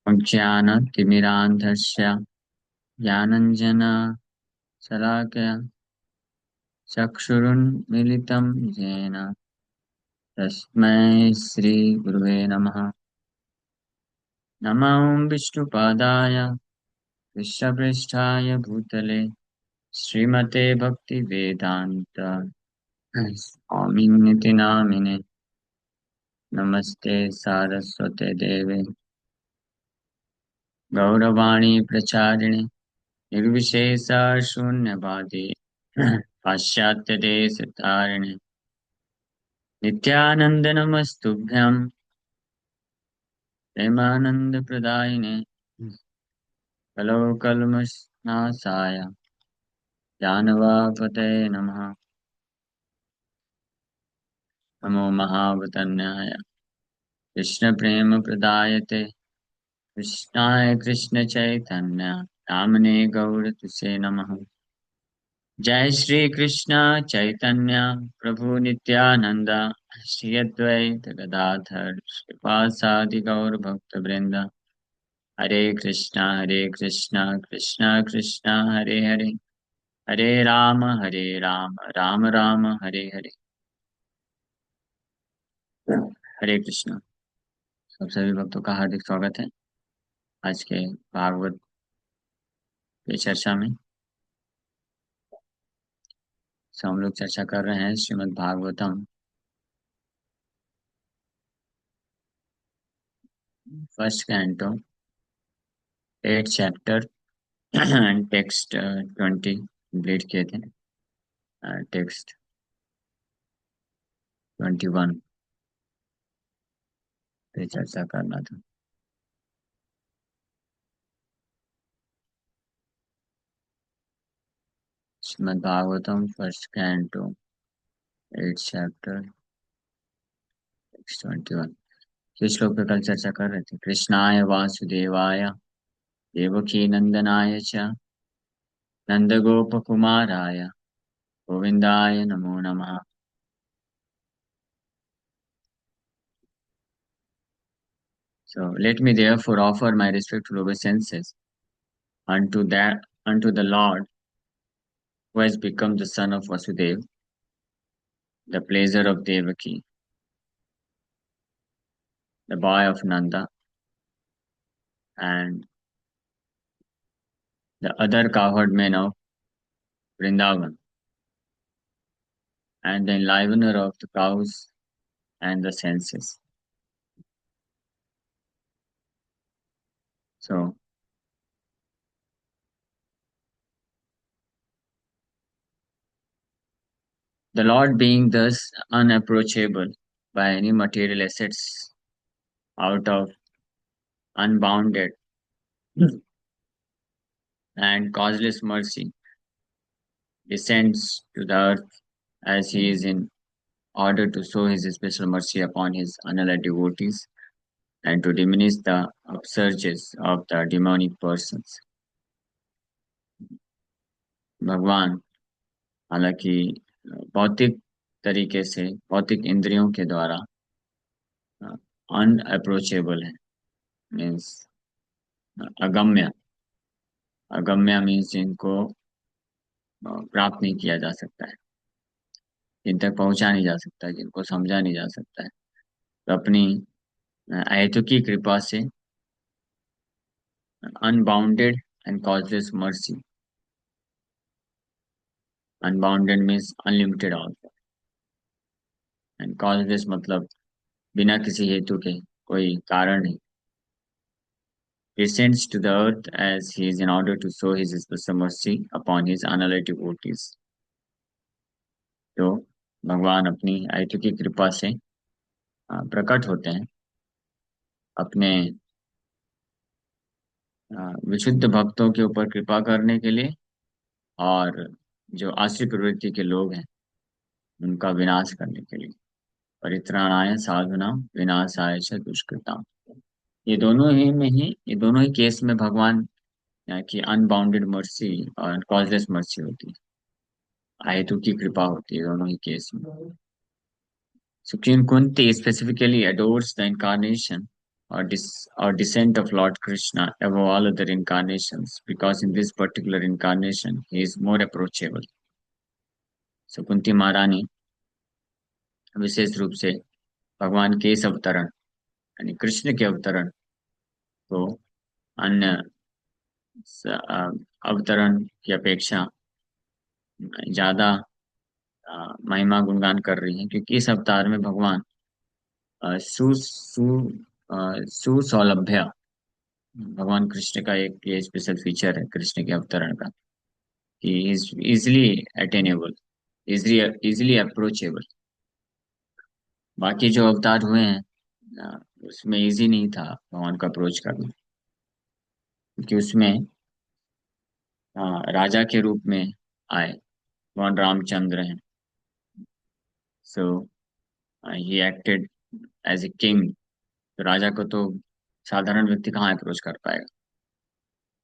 ज्ञानतिमिरान्धस्य ज्ञानञ्जनशलाकया चक्षुरुन्मीलितं येन तस्मै श्रीगुरुवे नमः। नमो विष्णुपादाय कृष्णपृष्ठाय भूतले श्रीमते भक्तिवेदान्त स्वामिनिति नामिने। नमस्ते सारस्वते देवे गौरवाणी प्रचारिणे निर्विशेषा शून्यवादी पाश्चात्यदेशतारिणे नित्यानंद नमस्तुभ्यं प्रेमानंद प्रदायिने कलौकल्मषनाशाय जानवापतये नमः। नमो महावतन्याय कृष्ण प्रेम प्रदायते कृष्णाय कृष्ण चैतन्य नामने गौर तुसे नमः। जय श्री कृष्ण चैतन्य प्रभु नित्यानंद श्री अद्वैत गदाधर श्रीवासादि गौर भक्त वृंद। हरे कृष्णा कृष्णा कृष्णा हरे हरे हरे राम राम राम हरे हरे। हरे कृष्णा। सब सभी भक्तों का हार्दिक स्वागत है आज के भागवत की चर्चा में। हम लोग चर्चा कर रहे हैं Shrimad Bhagavatam first canto 8 chapter and text 20 complete किए थे। टेक्स्ट 21 पे चर्चा करना था। Shrimad Bhagavatam first canto 8 chapter text 21 किस श्लोक पे कल चर्चा कर रहे थे। कृष्णाय वासुदेवाय देवकी नंदनाय च नंदगोपकुमाराय गोविंदाय नमो नमः। So let me therefore offer my respectful obeisances unto the Lord who has become the son of Vasudeva, the pleasure of Devaki, the boy of Nanda, and the other cowherd men of Vrindavan, and the enlivener of the cows and the senses. So the Lord being thus unapproachable by any material assets, out of unbounded and causeless mercy, descends to the earth as he is in order to show his special mercy upon his unallied devotees and to diminish the upsurges of the demonic persons. भगवान हालांकि भौतिक तरीके से भौतिक इंद्रियों के द्वारा unapproachable है, मीन्स अगम्य। अगम्य मीन्स जिनको प्राप्त नहीं किया जा सकता है, जिन तक पहुंचा नहीं जा सकता, जिनको समझा नहीं जा सकता है। तो अपनी अहेतुकी कृपा से unbounded and causeless mercy, unbounded means unlimited also, and causeless मतलब बिना किसी हेतु के, कोई कारण नहीं। Descends to the earth as he is in order to show his special mercy upon his unallied devotees. तो भगवान अपनी आयतु की कृपा से प्रकट होते हैं अपने विशुद्ध भक्तों के ऊपर कृपा करने के लिए, और जो आश्रित प्रवृत्ति के लोग हैं उनका विनाश करने के लिए। परित्राणाय साधुनां विनाशाय च दुष्कृतां। ये दोनों ही केस में भगवान की अनबाउंडेड मर्सी और कॉजलेस मर्सी होती है, आयतु की कृपा होती है दोनों ही केस में। Supreme Kunti specifically adores the incarnation or descent of Lord Krishna above all other incarnations, because in this particular incarnation he is more approachable. So Kunti महारानी विशेष रूप से भगवान के इस अवतरण यानी कृष्ण के अवतरण को अन्य अवतरण की अपेक्षा ज्यादा महिमा गुणगान कर रही है, क्योंकि इस अवतार में भगवान अ, सु सु सुसौलभ्य, भगवान कृष्ण का एक ये स्पेशल फीचर है कृष्ण के अवतरण का कि is easily attainable, easily easily approachable. बाकी जो अवतार हुए हैं उसमें इजी नहीं था भगवान को अप्रोच करना, क्योंकि उसमें राजा के रूप में आए, भगवान रामचंद्र हैं। So he acted as a king. तो राजा को तो साधारण व्यक्ति कहाँ अप्रोच कर पाएगा,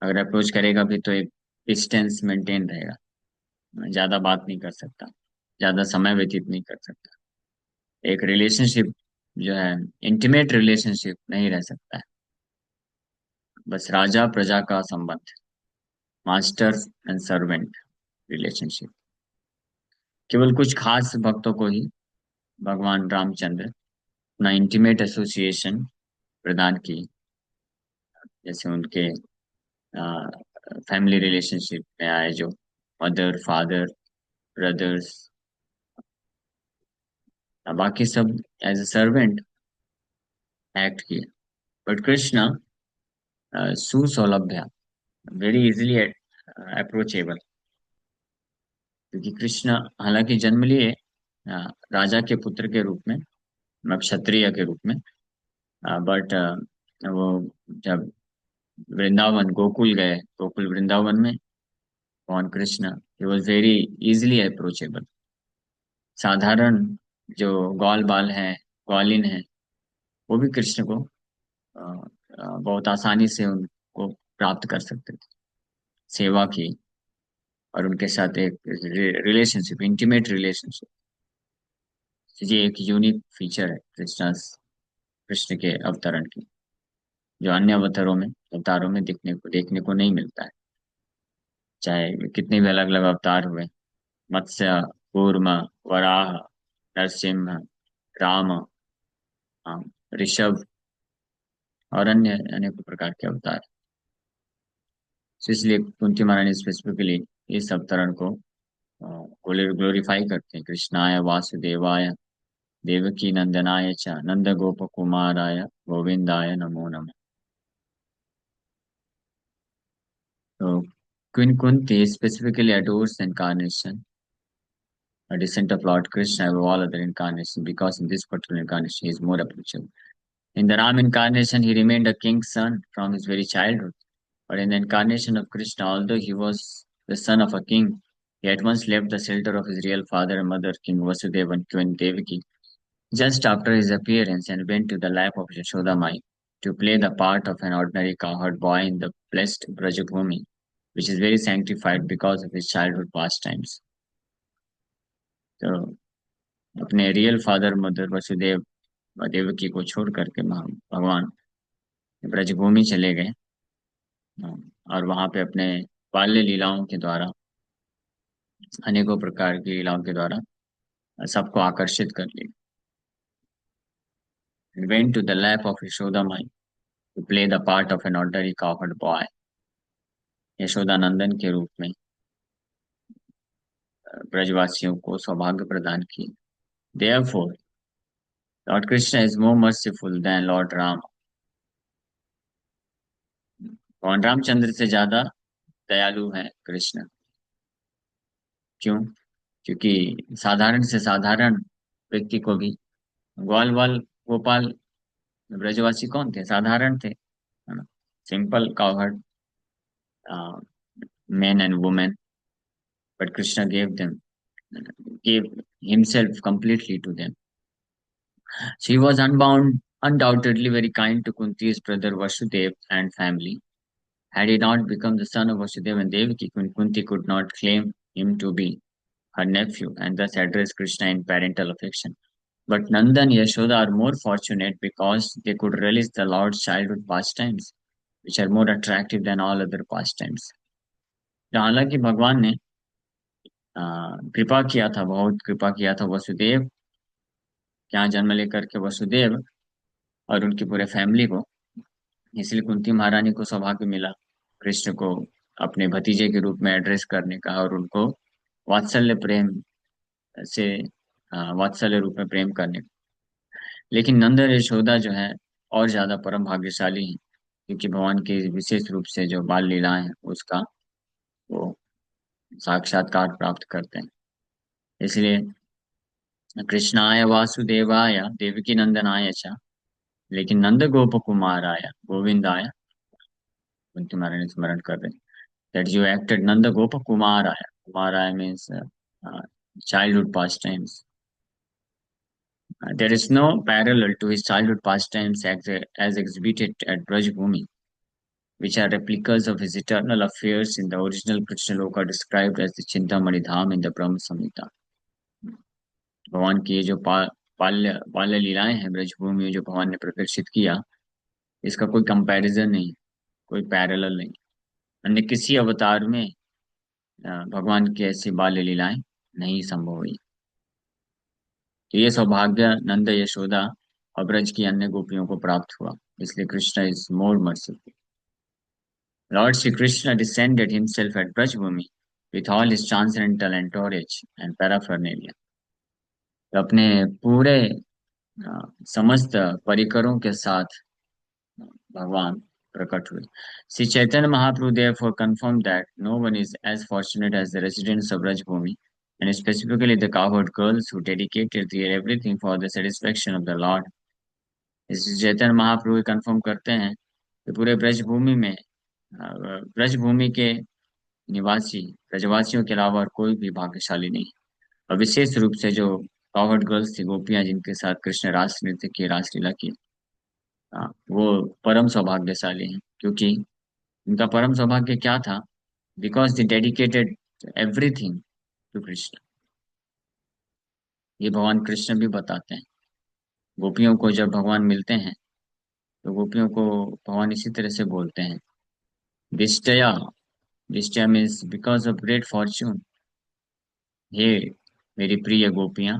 अगर अप्रोच करेगा भी तो एक डिस्टेंस मेंटेन रहेगा, ज्यादा बात नहीं कर सकता, ज्यादा समय व्यतीत नहीं कर सकता, एक रिलेशनशिप जो है इंटीमेट रिलेशनशिप नहीं रह सकता है, बस राजा प्रजा का संबंध, मास्टर एंड सर्वेंट रिलेशनशिप। केवल कुछ खास भक्तों को ही भगवान रामचंद्र अपना इंटीमेट एसोसिएशन प्रदान की, जैसे उनके फैमिली रिलेशनशिप में आए जो मदर फादर ब्रदर्स, बाकी सब एज ए सर्वेंट एक्ट किए। बट कृष्णा सुसौलभ्य, वेरी इजिली अप्रोचेबल, क्योंकि कृष्ण हालांकि जन्म लिए राजा के पुत्र के रूप में, मतलब क्षत्रिय के रूप में, बट वो जब वृंदावन गोकुल गए, गोकुल वृंदावन में भगवान Krishna he was very easily approachable. साधारण जो ग्वाल बाल है, ग्वालिन है, वो भी कृष्ण को बहुत आसानी से उनको प्राप्त कर सकते थे, सेवा की और उनके साथ एक रिलेशनशिप, इंटीमेट रिलेशनशिप। ये एक यूनिक फीचर है कृष्ण के अवतरण की, जो अन्य अवतारों में देखने को नहीं मिलता है, चाहे कितने भी अलग अलग अवतार हुए, मत्स्य, कूर्म, वराह, नरसिंह, राम, ऋषभ और अन्य अनेक प्रकार के अवतार। तो इसलिए कुंती महारानी स्पेसिफिकली इस अवतरण को ग्लोरीफाई करते हैं, कृष्णाय वासुदेवाय देवकी नंदनाय च नंद गोप कुमाराय गोविंदाय नमो नमः। तो Queen Kunti specifically adores the incarnation, a descent of Lord Krishna above all other incarnations, because in this particular incarnation he is more approachable. In the Ram incarnation, he remained a king's son from his very childhood. But in the incarnation of Krishna, although he was the son of a king, he at once left the shelter of his real father and mother, King Vasudeva and Queen Devaki, just after his appearance, and went to the lap of Yashoda Mai to play the part of an ordinary cowherd boy in the blessed Brajabhumi, which is very sanctified because of his childhood pastimes. तो अपने real father mother Vasudev व देवकी को छोड़ करके भगवान ब्रजभूमि चले गए, और वहां पे अपने बाल्य लीलाओं के द्वारा, अनेकों प्रकार की लीलाओं के द्वारा सबको आकर्षित कर लिया। Went to the lap of Yashoda Mai to play the part of an ordinary cowherd boy, Yashoda नंदन के रूप में ब्रजवासियों को सौभाग्य प्रदान किए। Therefore, Lord Krishna is more merciful than Lord Ram. भगवान रामचंद्र से ज्यादा दयालु है कृष्ण। क्यों? क्योंकि साधारण से साधारण व्यक्ति को भी, ग्वाल बाल गोपाल ब्रजवासी कौन थे? साधारण थे, है ना, simple coward men and women, but Krishna gave himself completely to them. She was undoubtedly very kind to Kunti's brother Vasudev and family. Had he not become the son of Vasudeva and Devaki, Kunti could not claim him to be her nephew and thus address Krishna in parental affection. But Nanda and Yashoda are more fortunate because they could relish the Lord's childhood pastimes, which are more attractive than all other pastimes. तो हालांकि भगवान ने कृपा किया था, बहुत कृपा किया था वसुदेव के यहाँ जन्म लेकर के वसुदेव और उनकी पूरे फैमिली को, इसलिए कुंती महारानी को सौभाग्य मिला कृष्ण को अपने भतीजे के रूप में एड्रेस करने का और उनको वात्सल्य प्रेम से वात्सल्य रूप में प्रेम करने का। लेकिन नंद और यशोदा जो है और ज्यादा परम भाग्यशाली हैं, क्योंकि भगवान के विशेष रूप से जो बाल लीलाएं हैं उसका वो साक्षात्कार प्राप्त करते हैं। इसलिए कृष्णाय वासुदेवाय देवकी नंदनाय च, लेकिन नंद गोप कुमाराय गोविंदाय कुंती महारानी स्मरण कर रहे हैं that you acted Nanda Gopa Kumaraya. Kumaraya means childhood pastimes. There is no parallel to his childhood pastimes as exhibited at Brajbhumi, which are replicas of his eternal affairs in the original Krishna Loka described as the Chintamani Dham in the Brahma Samhita. भगवान की ये जो बाल्य लीलाएं हैं ब्रजभूमि में जो भगवान ने प्रदर्शित किया, इसका कोई कंपैरिजन नहीं, कोई पैरेलल नहीं। अन्य किसी अवतार में भगवान की ऐसी बाल्य लीलाएं नहीं संभव हुई। तो ये सौभाग्य नंद यशोदा और ब्रज की अन्य गोपियों को प्राप्त हुआ, इसलिए Krishna is more merciful. Lord Shri Krishna descended himself at Brajbhumi with all his transcendental entourage and paraphernalia. तो अपने पूरे समस्त परिकरों के साथ भगवान प्रकट हुए। Shri Chaitanya Mahaprabhu therefore confirmed that no one is as fortunate as the residents of Rajbhumi, and specifically the cowherd girls who dedicated their everything for the satisfaction of the Lord. इस चैतन्य महाप्रभु कंफर्म करते हैं कि पूरे ब्रजभूमि में ब्रजभूमि के निवासी ब्रजवासियों के अलावा और कोई भी भाग्यशाली नहीं। और विशेष रूप से जो कावर्ड गर्ल्स थी, गोपियां जिनके साथ कृष्ण रास नृत्य की, रासलीला की, वो परम सौभाग्यशाली हैं, क्योंकि उनका परम सौभाग्य क्या था? Because they dedicated everything to Krishna. ये भगवान कृष्ण भी बताते हैं। गोपियों को जब भगवान मिलते हैं तो गोपियों को भगवान इसी तरह से बोलते हैं, दिष्टया। दिष्टया means because of great fortune, हे मेरी प्रिय गोपियां,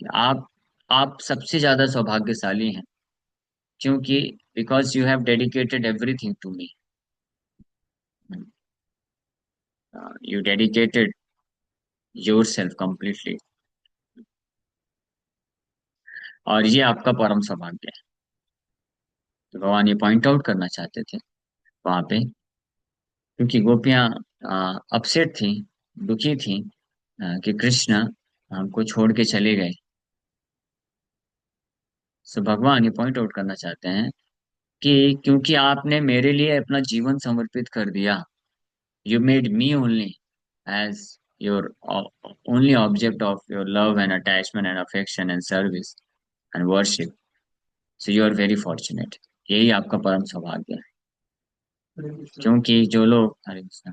आप आप सबसे ज्यादा सौभाग्यशाली हैं, क्योंकि because you have dedicated everything to me, you dedicated yourself completely. और ये आपका परम सौभाग्य है। तो भगवान ये पॉइंट आउट करना चाहते थे वहां पे, क्योंकि गोपियां अपसेट थी, दुखी थी कि कृष्ण हमको छोड़ के चले गए। सो भगवान ये पॉइंट आउट करना चाहते हैं कि क्योंकि आपने मेरे लिए अपना जीवन समर्पित कर दिया, you made me only as your only object of your love and attachment and affection and service and worship, so you are very fortunate. यही आपका परम सौभाग्य है। क्योंकि जो लोग, हरे कृष्ण,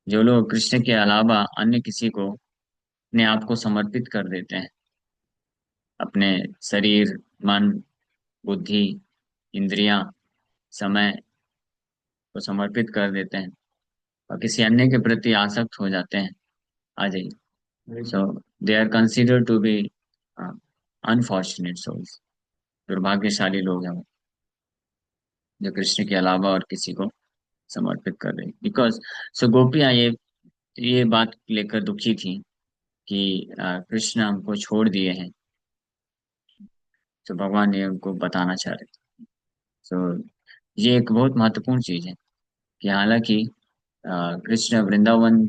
जो लोग कृष्ण के अलावा अन्य किसी को अपने आप को समर्पित कर देते हैं, अपने शरीर, मन, बुद्धि, इंद्रियां, समय को समर्पित कर देते हैं और किसी अन्य के प्रति आसक्त हो जाते हैं, आ जाइए, so they are considered to be unfortunate souls. दुर्भाग्यशाली लोग हैं वो, जो कृष्ण के अलावा और किसी को समर्पित कर रहे हैं। बिकॉज सो गोपियां ये बात लेकर दुखी थी कि कृष्ण हमको छोड़ दिए हैं। तो भगवान ने उनको बताना चाह रहे थे। सो ये एक बहुत महत्वपूर्ण चीज है कि हालांकि कृष्ण वृंदावन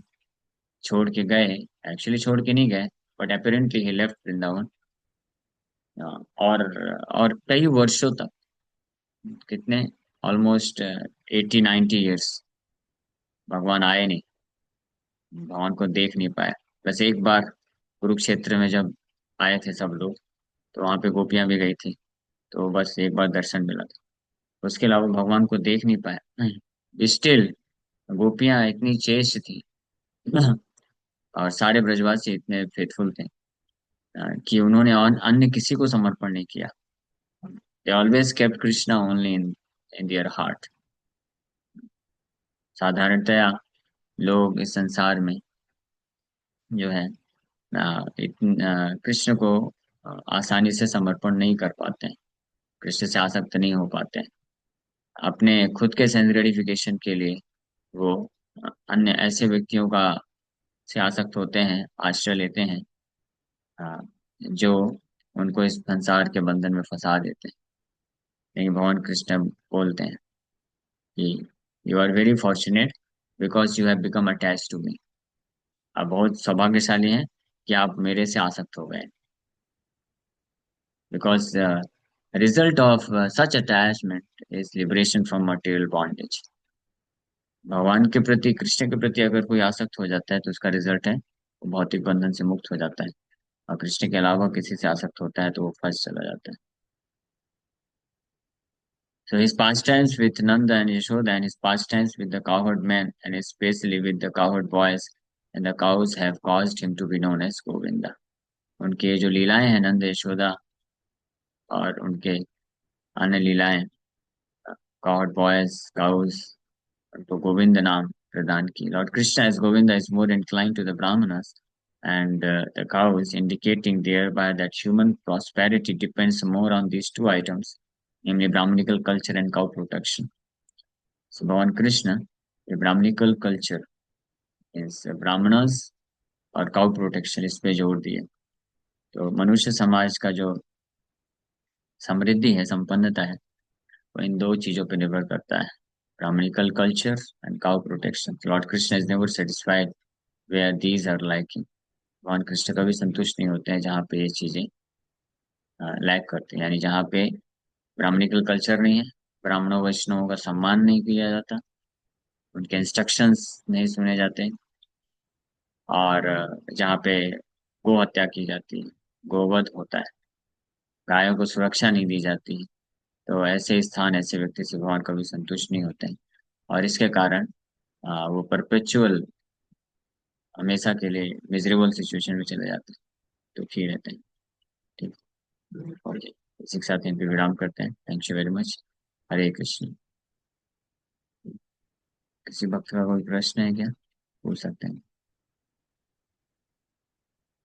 छोड़ के गए, एक्चुअली छोड़ के नहीं गए, but apparently he left Vrindavan. और कई वर्षों तक, कितने, ऑलमोस्ट 80-90 ईयर्स भगवान आए नहीं, भगवान को देख नहीं पाया। बस एक बार कुरुक्षेत्र में जब आए थे सब लोग, तो वहां पे गोपियां भी गई थी, तो बस एक बार दर्शन मिला था। उसके अलावा भगवान को देख नहीं पाया। स्टिल गोपियां इतनी चेस्ट थी और सारे ब्रजवासी इतने फेथफुल थे कि उन्होंने अन्य किसी को समर्पण नहीं किया। They always kept Krishna only in in their heart. साधारणतया लोग इस संसार में जो है कृष्ण को आसानी से समर्पण नहीं कर पाते हैं, कृष्ण से आसक्त नहीं हो पाते हैं। अपने खुद के सेंस ग्रेटिफिकेशन के लिए वो अन्य ऐसे व्यक्तियों का से आसक्त होते हैं, आश्रय लेते हैं, अ, जो उनको इस संसार के बंधन में फंसा देते हैं। लेकिन भगवान कृष्ण बोलते हैं कि you are very fortunate because you have become attach to me. आप बहुत सौभाग्यशाली हैं कि आप मेरे से आसक्त हो गए, because result of such attachment is liberation from material bondage. भगवान के प्रति, कृष्ण के प्रति अगर कोई आसक्त हो जाता है तो उसका रिजल्ट है वो भौतिक बंधन से मुक्त हो जाता है। और कृष्ण के अलावा किसी से आसक्त होता है तो वो फंस चला जाता है। So his pastimes with Nanda and Yashoda and his pastimes with the cowherd men and especially with the cowherd boys and the cows have caused him to be known as Govinda. उनके जो लीलाएं हैं नंद यशोदा और उनके अन्य लीलाएं, cowherd boys, cows, उनको गोविंद नाम प्रदान की। Lord Krishna as Govinda is more inclined to the Brahmanas and the cows, indicating thereby that human prosperity depends more on these two items, namely Brahmanical culture and cow protection. So भगवान कृष्ण ये Brahminical culture, इस ब्राह्मणस और cow protection इस पे जोर दिए। तो मनुष्य समाज का जो समृद्धि है, संपन्नता है, वो इन दो चीजों पे निर्भर करता है, Brahmanical culture and cow protection. Lord Krishna is never satisfied where these are lacking. भगवान कृष्ण कभी संतुष्ट नहीं होते हैं जहाँ पे ये चीजें लैक करती हैं, यानी जहाँ पे ब्राह्मणिकल कल्चर नहीं है, ब्राह्मणों वैष्णवों का सम्मान नहीं किया जाता, उनके इंस्ट्रक्शंस नहीं सुने जाते, और जहाँ पे गो हत्या की जाती है, गोवध होता है, गायों को सुरक्षा नहीं दी जाती, तो ऐसे स्थान, ऐसे व्यक्ति से भगवान कभी संतुष्ट नहीं होते हैं। और इसके कारण वो परपेचुअल, हमेशा के लिए मिजरेबल सिचुएशन में चले जाते हैं, दुखी रहते हैं। ठीक है, ओके, इसी के साथ यहीं पे विराम करते हैं। Thank you very much. Hare Krishna. किसी भक्त का कोई प्रश्न है क्या? पूछ सकते हैं।